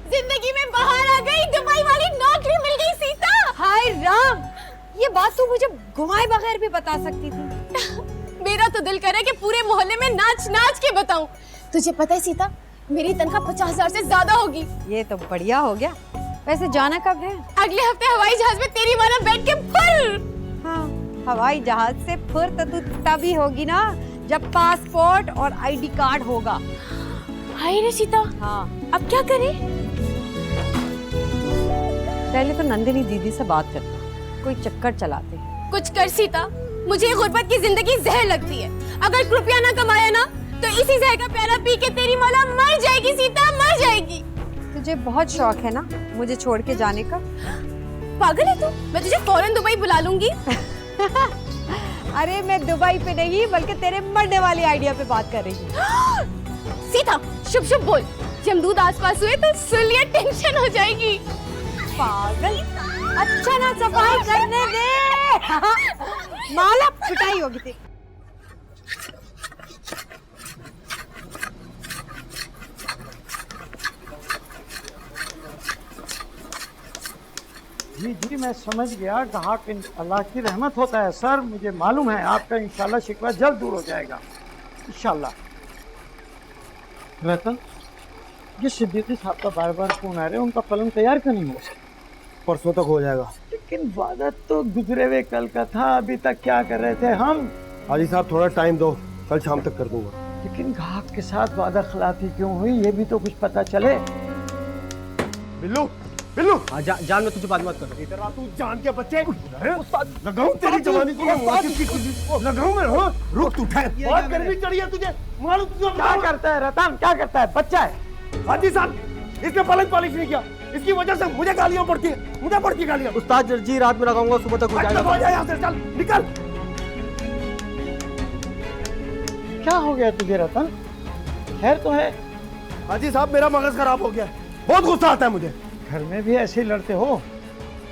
जिंदगी में बाहर आ गई, दुबई वाली नौकरी मिल गई सीता। हाय राम, ये बात तू मुझे घुमाए बगैर भी बता सकती थी। मेरा तो दिल करे कि पूरे मोहल्ले में नाच नाच के बताऊं। तुझे पता है सीता, मेरी तनख्वाह 50,000 से ज्यादा होगी। ये तो बढ़िया हो गया। वैसे जाना कब है? अगले हफ्ते हवाई जहाज में तेरी वाला बैठ के फुल। हाँ, हवाई जहाज से फिर तो तू तभी होगी ना जब पासपोर्ट और आईडी कार्ड होगा। हाय रे सीता, हाँ, अब क्या करें? पहले तो नंदिनी दीदी से बात करते, कोई चक्कर चलाते। कुछ कर सीता, मुझे गुर्बत की जिंदगी जहर लगती है। अगर रुपया ना कमाया ना तो इसी जहर का प्याला पी के तेरी मौला मर जाएगी सीता, मर जाएगी। तुझे बहुत शौक है ना मुझे छोड़ के जाने का? पागल है तू? मैं तुझे फौरन दुबई बुला लूंगी। अरे मैं दुबई पे नहीं बल्कि तेरे मरने वाली आइडिया पे बात कर रही हूँ। सीता शुभ शुभ बोल, जमदूद आसपास हुए तो सुन लिया टेंशन हो जाएगी। पागल, अच्छा ना सफाई करने दे। माला पिटाई होगी तेरी। जी जी, मैं समझ गया। ग्राहक अल्लाह की रहमत होता है सर, मुझे मालूम है। आपका इंशाल्लाह शिकवा जल्द दूर हो जाएगा इंशाल्लाह। रतन, ये सिद्दीकी साहब का बार बार फोन आ रहे हैं, उनका पलंग तैयार क्यों नहीं हो सकता? परसों तक हो जाएगा। लेकिन वादा तो गुजरे हुए कल का था, अभी तक क्या कर रहे थे हम? हाजी साहब थोड़ा टाइम दो, कल शाम तक कर दूंगा। लेकिन ग्राहक के साथ वादा खिलाफी क्यों हुई, ये भी तो कुछ पता चले। बिल्लू बिल्लू, हाँ जान, मैं तुझे बात मत कर। इधर आ तू, जान के बच्चे। लगाऊं तेरी जवानी को मैं, लगाऊं मैं। हाँ रुक, तू ठहर। बहुत गर्मी चढ़ी है तुझे, मालूम तुझे? क्या करता है रतन, क्या करता है? बच्चा है। हाजी साहब, इसने पलंग पॉलिश नहीं किया, इसकी वजह से मुझे गालियां पड़ती है, मुझे पड़ती है गालियां। उस्ताद जी रात में लगाऊंगा, सुबह तक हो जाएगा। हो जाए यहाँ से, चल निकल। क्या हो गया तुझे रतन? खैर तो है? हाजी साहब मेरा मगज खराब हो गया, बहुत गुस्सा आता है मुझे। घर में भी ऐसे ही लड़ते हो?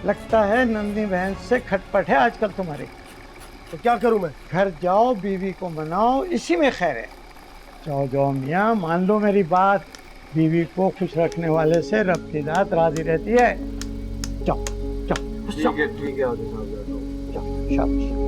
लगता है नंदी बहन से खटपट है आजकल तुम्हारी। तो क्या करूं मैं? घर जाओ, बीवी को मनाओ, इसी में खैर है। जाओ जाओ मियाँ, मान लो मेरी बात। बीवी को खुश रखने वाले से रब की दात राजी रहती है। जाओ जाओ, ठीक है हाजी साहब, जाओ, शाबाश।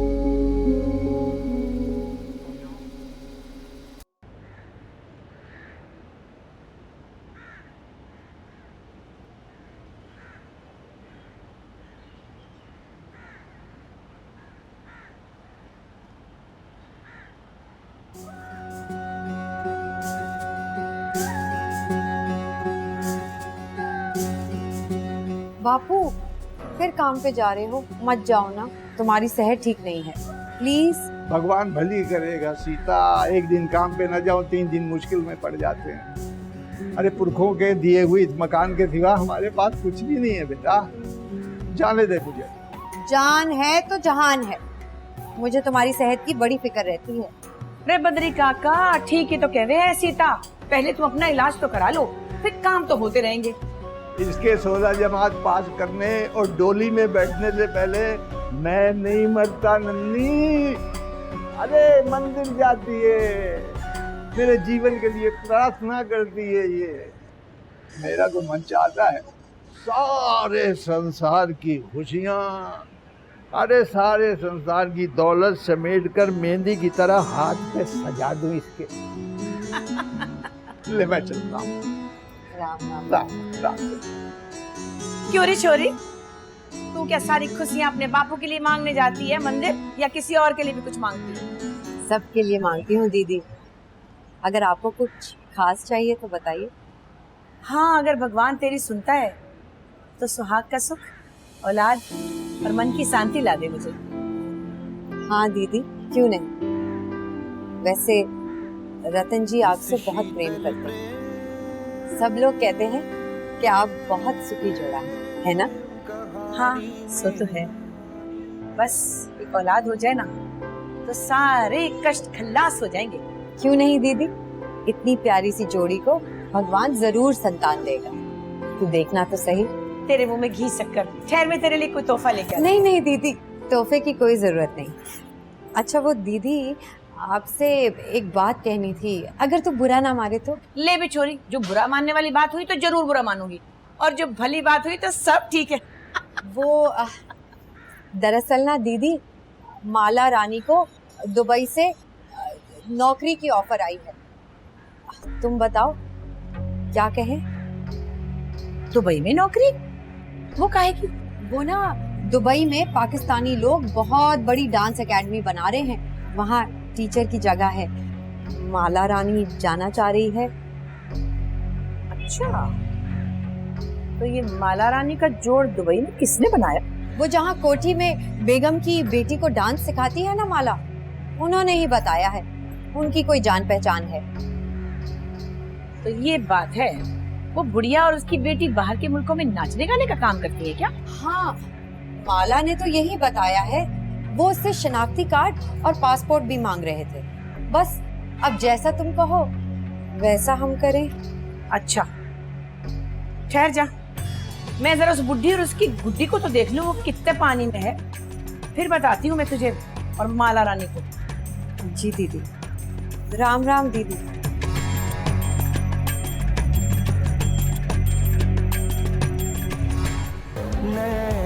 बापू, फिर काम पे जा रहे हो? मत जाओ ना, तुम्हारी सेहत ठीक नहीं है, प्लीज। भगवान भली करेगा सीता, एक दिन काम पे न जाओ 3 दिन मुश्किल में पड़ जाते हैं। अरे पुरखों के दिए हुए इस मकान के सिवा हमारे पास कुछ भी नहीं है बेटा, जाने दे मुझे। जान है तो जहान है, मुझे तुम्हारी सेहत की बड़ी फिक्र रहती है। रे बद्री काका, ठीक ही तो कह रहे हैं सीता, पहले तुम अपना इलाज तो करा लो, फिर काम तो होते रहेंगे। इसके 16 जमात पास करने और डोली में बैठने से पहले मैं नहीं मरता नन्नी। अरे मंदिर जाती है, मेरे जीवन के लिए प्रार्थना करती है। ये मेरा तो मन चाहता है सारे संसार की खुशियाँ, अरे सारे संसार की दौलत समेट कर मेहंदी की तरह हाथ पे सजा दूं इसके। ले मैं चलता हूँ। राम राम राम। क्यों रे छोरी, तू क्या सारी खुशियाँ अपने बापू के लिए मांगने जाती है मंदिर, या किसी और के लिए भी कुछ मांगती है? सबके लिए मांगती हूँ दीदी, अगर आपको कुछ खास चाहिए तो बताइए। हाँ, अगर भगवान तेरी सुनता है तो सुहाग का सुख, औलाद और मन की शांति ला दे मुझे। हाँ दीदी, क्यों नहीं। वैसे रतन जी आपसे बहुत प्रेम करते हैं, सब लोग कहते हैं कि आप बहुत सुखी जोड़ा है ना? हाँ सो तो है, बस एक औलाद हो जाए ना तो सारे कष्ट खल्लास हो जाएंगे। क्यों नहीं दीदी, इतनी प्यारी सी जोड़ी को भगवान जरूर संतान देगा। तू देखना तो सही। तेरे मुंह में घी शक्कर, ठहर मैं तेरे लिए कोई तोहफा लेकर। नहीं नहीं दीदी, तोहफे की कोई जरूरत नहीं। अच्छा वो दीदी, आपसे एक बात कहनी थी, अगर तू बुरा ना माने तो। ले भी छोरी, जो बुरा मानने वाली बात हुई तो जरूर बुरा मानूंगी। और जो भली बात हुई तो सब ठीक है। वो दरअसल ना दीदी, माला रानी को दुबई से नौकरी की ऑफर आई है। तुम बताओ क्या कहें? दुबई में नौकरी? वो काहे की? वो ना दुबई में पाकिस्तानी लोग बहुत बड़ी डांस एकेडमी बना रहे हैं, वहाँ टीचर की जगह है। माला रानी जाना चाह रही है। अच्छा, तो ये माला रानी का जोड़ दुबई में किसने बनाया? वो जहाँ कोठी में बेगम की बेटी को डांस सिखाती है ना माला, उन्होंने ही बताया है। उनकी कोई जान पहचान है। तो ये बात है, वो बुढ़िया और उसकी बेटी बाहर के मुल्कों में नाचने गाने का काम करती है क्या? हाँ, माला ने तो यही बताया है। वो उससे शनाख्ती कार्ड और पासपोर्ट भी मांग रहे थे। बस अब जैसा तुम कहो वैसा हम करें। अच्छा, ठहर जा, मैं जरा उस बुढ़ी और उसकी गुड्डी को तो देख लूं, वो कितने पानी में है, फिर बताती हूँ मैं तुझे और माला रानी को। जी दीदी। राम राम दीदी। नैन